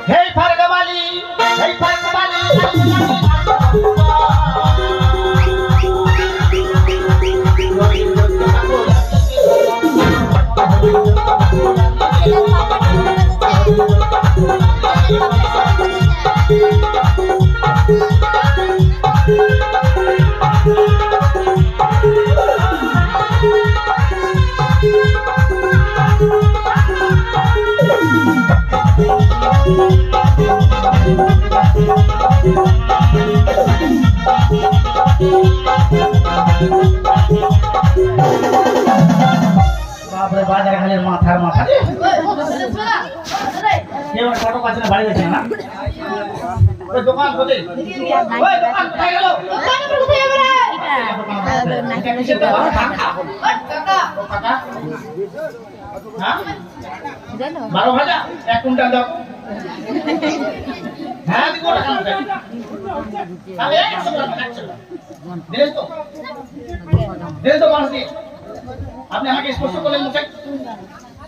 Hey Pargabali, hey Pargabali. বাজারে খালি মাথার মাথা কেউ ছোট কাছে না বাড়ি গেছে না ওই দোকান কোথায় ওই দোকান কোথায় গেল বারো ভাজা 1 কুইন্টাল দাও হ্যাঁ দিব আপনি আমাকে স্পষ্ট করলেন মুখে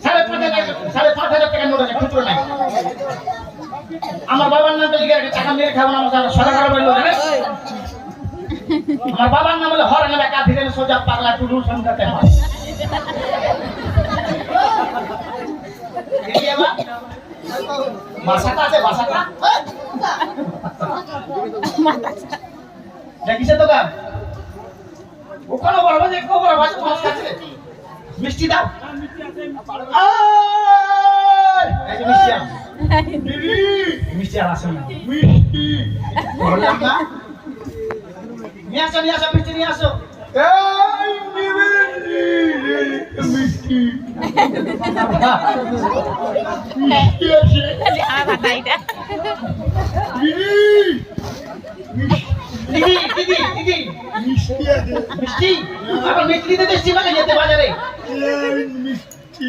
5,500 টাকা নোট আছে খুচরো নাই আমার বাবার নাম লিখে রেখে টাকা মেরে খাবো না আমার সারা খারাপ হইল আমার বাবার নাম হলো হরে নামে কাঠি দেন সোজা পাগলা টুডু সংসাতে হয় বাসাটা আছে বাসাটা দেখিছে দোকান ওখানে বড় বাজে কো বড় বাজে মাছ কাছে মিষ্টি দাও এই যে মিষ্টি আম মিষ্টি আর আসে না মিষ্টি বললাম না নিয়ে আসো মিষ্টি নিয়ে আসো এই মিষ্টি মিষ্টি আছে আর বাটাইটা দিদি মিষ্টি আছে মিষ্টি আবার মিষ্টি দিতে বাজারে মিষ্টি